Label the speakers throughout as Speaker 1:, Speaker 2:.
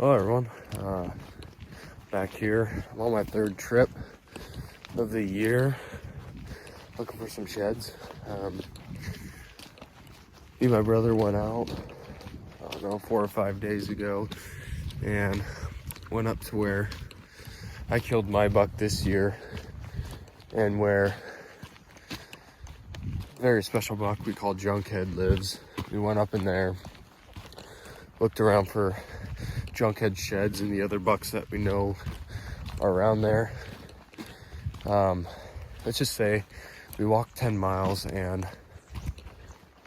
Speaker 1: Hello everyone, back here. I'm on my third trip of the year, looking for some sheds. Me and my brother went out, I don't know, 4 or 5 days ago, and went up to where I killed my buck this year, and where a very special buck we call Junkhead lives. We went up in there, looked around for Junkhead sheds and the other bucks that we know are around there. Let's just say we walked 10 miles and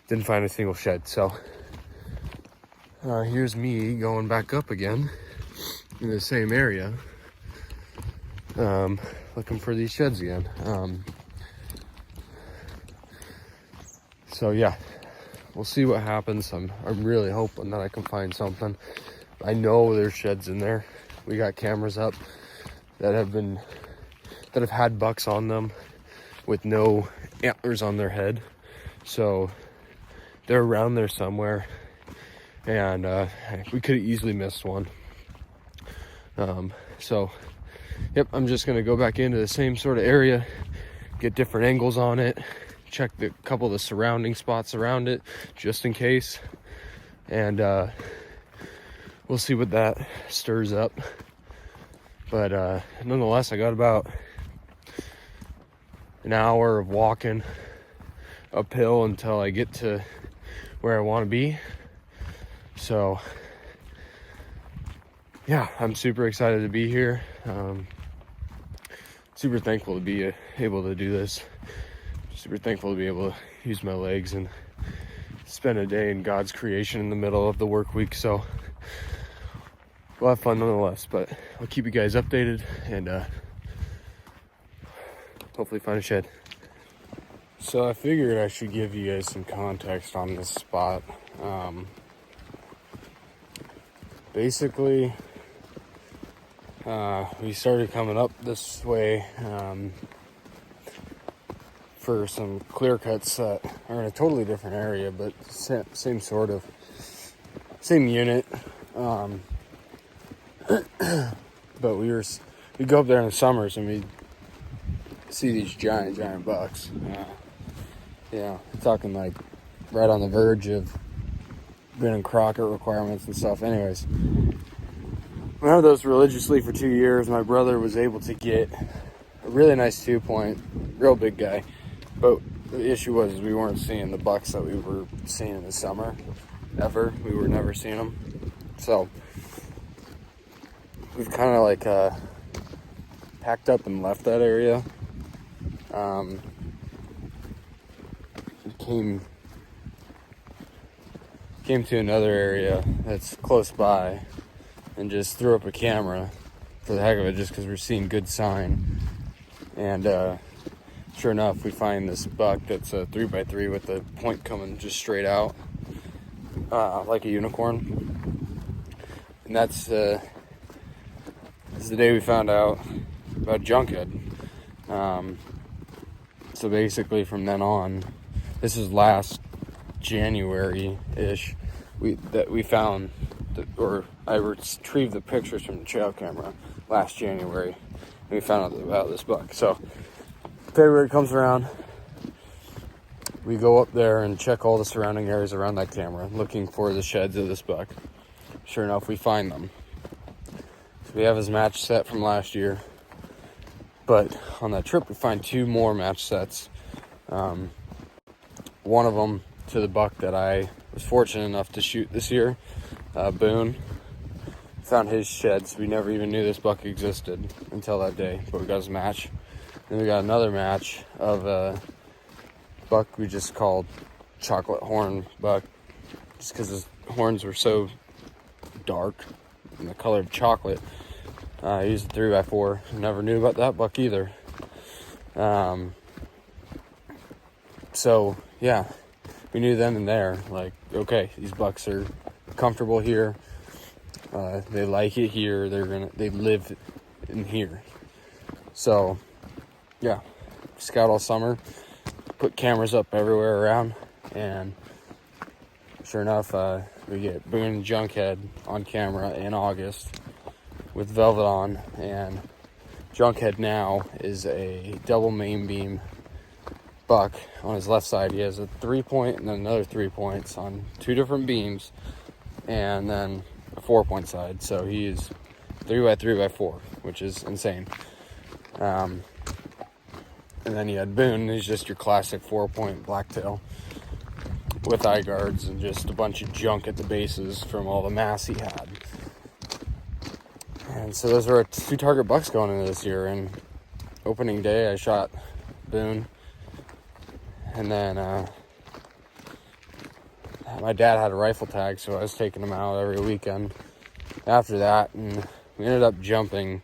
Speaker 1: didn't find a single shed. So here's me going back up again in the same area, looking for these sheds again. So yeah, we'll see what happens. I'm really hoping that I can find something. I know there's sheds in there. We got cameras up that have had bucks on them with no antlers on their head. So they're around there somewhere, and we could have easily missed one. So yep, I'm just gonna go back into the same sort of area, get different angles on it, check the couple of the surrounding spots around it just in case, and we'll see what that stirs up. But nonetheless, I got about an hour of walking uphill until I get to where I want to be. So yeah, I'm super excited to be here. Super thankful to be able to do this. Super thankful to be able to use my legs and spend a day in God's creation in the middle of the work week. So we'll have fun nonetheless, but I'll keep you guys updated and hopefully find a shed. So I figured I should give you guys some context on this spot. Basically, we started coming up this way for some clear cuts that are in a totally different area, but same sort of, same unit. But we go up there in the summers and we see these giant bucks. Yeah, we're talking like right on the verge of Grin and Crockett requirements and stuff. Anyways, we had those religiously for 2 years. My brother was able to get a really nice 2-point, real big guy. But the issue was we weren't seeing the bucks that we were seeing in the summer, ever. We were never seeing them. So we've kind of like packed up and left that area. Came to another area that's close by and just threw up a camera for the heck of it, just because we're seeing good sign. And sure enough, we find this buck that's a 3x3 with the point coming just straight out, like a unicorn. And that's the day we found out about Junkhead. So basically from then on, this is last January-ish, we found, or I retrieved the pictures from the trail camera last January, and we found out about this buck. So February comes around, we go up there and check all the surrounding areas around that camera, looking for the sheds of this buck. Sure enough, we find them. So we have his match set from last year, but on that trip we find 2 more match sets. One of them to the buck that I was fortunate enough to shoot this year, Boone. Found his sheds. We never even knew this buck existed until that day, but we got his match. Then we got another match of a buck we just called Chocolate Horn Buck, just because his horns were so dark and the color of chocolate. He used a 3x4. Never knew about that buck either. So yeah, we knew then and there, like, okay, these bucks are comfortable here. They like it here. They live in here. So yeah, scout all summer, put cameras up everywhere around, and sure enough, we get Boone and Junkhead on camera in August with Velvet on, and Junkhead now is a double main beam buck. On his left side he has a 3-point and then another 3 points on 2 different beams, and then a 4-point side. So he is 3x3x4, which is insane. And then you had Boone, who's just your classic 4-point blacktail with eye guards and just a bunch of junk at the bases from all the mass he had. And so those were our 2 target bucks going into this year. And opening day I shot Boone, and then my dad had a rifle tag, so I was taking him out every weekend after that, and we ended up jumping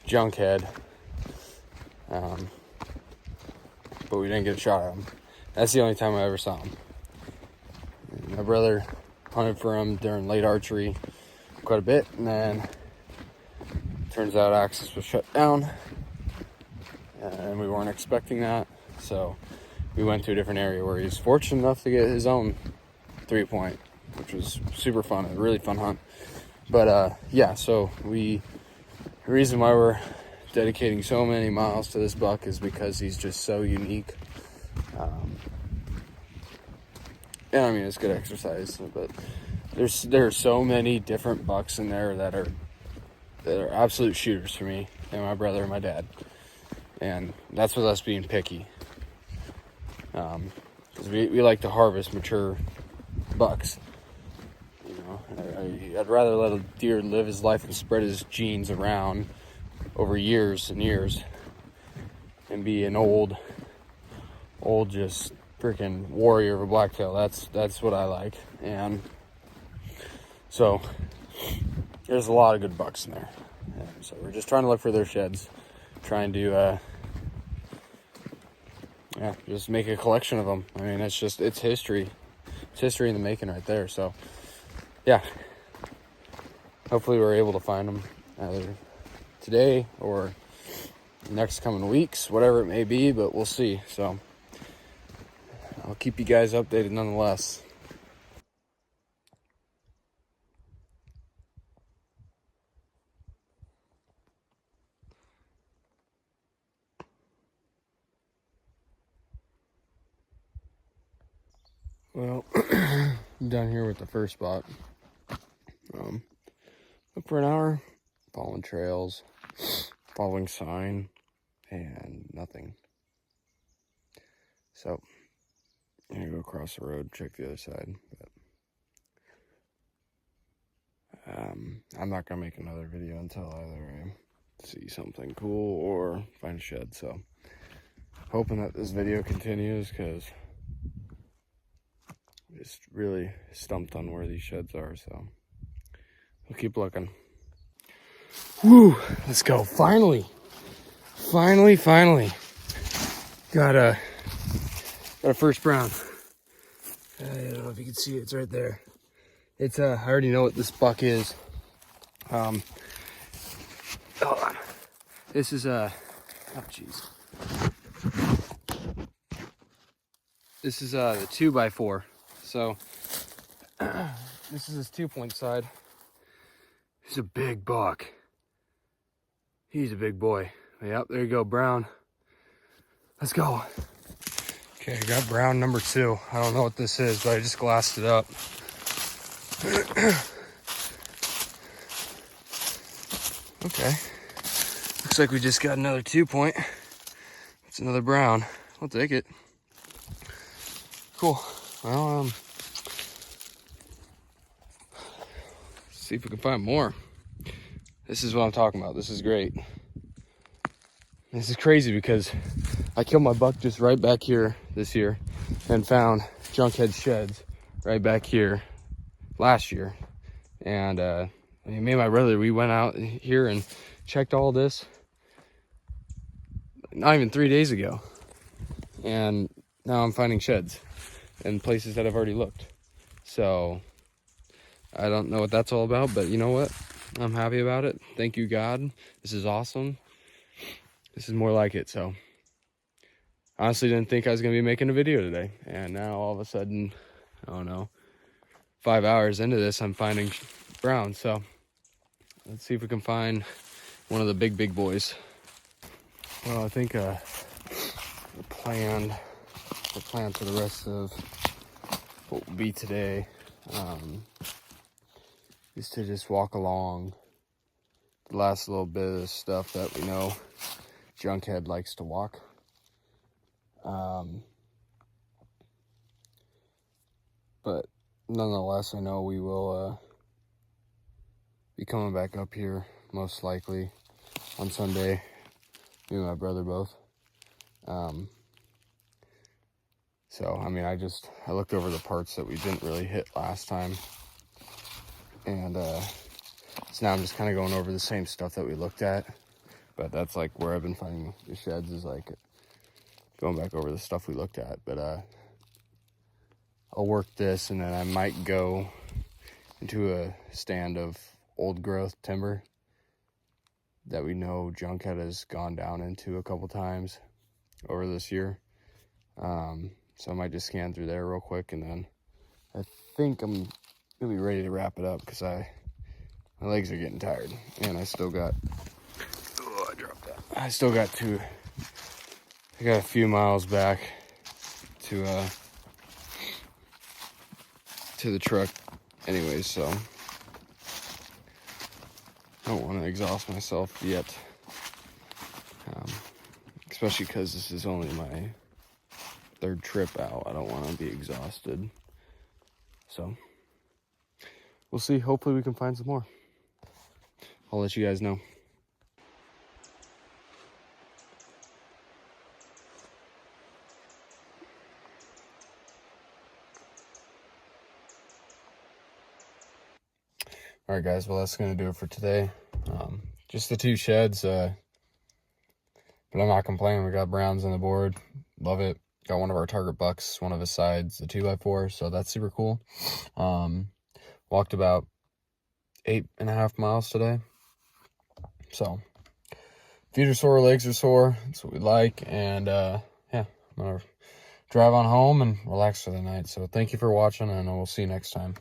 Speaker 1: Junkhead, but we didn't get a shot at him. That's the only time I ever saw him. My brother hunted for him during late archery quite a bit, and then turns out access was shut down, and we weren't expecting that, so we went to a different area where he's fortunate enough to get his own 3-point, which was super fun, a really fun hunt. But yeah, so the reason why we're dedicating so many miles to this buck is because he's just so unique. And I mean, it's good exercise, but there are so many different bucks in there that are absolute shooters for me and my brother and my dad, and that's with us being picky, because we like to harvest mature bucks. You know, I'd rather let a deer live his life and spread his genes around over years and years and be an old just freaking warrior of a blacktail. That's what I like. And so there's a lot of good bucks in there, and so we're just trying to look for their sheds, trying to just make a collection of them. I mean, it's history. It's history in the making right there. So yeah, hopefully we're able to find them either today or next coming weeks, whatever it may be, but we'll see. So I'll keep you guys updated nonetheless. Well, I'm down here with the first spot. Up for an hour, following trails, following sign, and nothing. So I'm gonna go across the road, check the other side. But I'm not gonna make another video until either I see something cool or find a shed. So hoping that this video continues, because I'm just really stumped on where these sheds are. So we'll keep looking. Woo! Let's go. Finally. Got a first brown. I don't know if you can see it. It's right there. It's I already know what this buck is. This is a This is the 2x4. So this is his 2-point side. He's a big buck. He's a big boy. Yep, there you go, brown. Let's go. Okay, I got brown number 2. I don't know what this is, but I just glassed it up. Okay. Looks like we just got another 2-point. It's another brown. I'll take it. Cool. Well, see if we can find more. This is what I'm talking about. This is great. This is crazy because I killed my buck just right back here this year and found Junkhead sheds right back here last year. And me and my brother, we went out here and checked all this not even 3 days ago. And now I'm finding sheds in places that I've already looked. So I don't know what that's all about, but you know what? I'm happy about it. Thank you, God. This is awesome. This is more like it. So honestly didn't think I was going to be making a video today. And now all of a sudden, I don't know, 5 hours into this, I'm finding brown. So let's see if we can find one of the big boys. Well, I think the plan for the rest of what will be today is to just walk along the last little bit of the stuff that we know Junkhead likes to walk. But nonetheless, I know we will be coming back up here most likely on Sunday, me and my brother both. So, I mean, I looked over the parts that we didn't really hit last time. And so now I'm just kind of going over the same stuff that we looked at. But that's like where I've been finding the sheds, is like going back over the stuff we looked at. But I'll work this, and then I might go into a stand of old growth timber that we know Junkhead has gone down into a couple times over this year. So I might just scan through there real quick, and then I think I'm gonna be ready to wrap it up because my legs are getting tired, and I still got, I dropped that. I got a few miles back to the truck anyways, so I don't want to exhaust myself yet, especially because this is only my 3rd trip out. I don't want to be exhausted, so we'll see. Hopefully we can find some more. I'll let you guys know. All right, guys, well, that's going to do it for today. Just the 2 sheds, but I'm not complaining. We got browns on the board. Love it. Got one of our target bucks, one of his sides, the 2x4, so that's super cool. Walked about 8.5 miles today. So, feet are sore, legs are sore. That's what we like. And, yeah, I'm going to drive on home and relax for the night. So, thank you for watching, and we'll see you next time.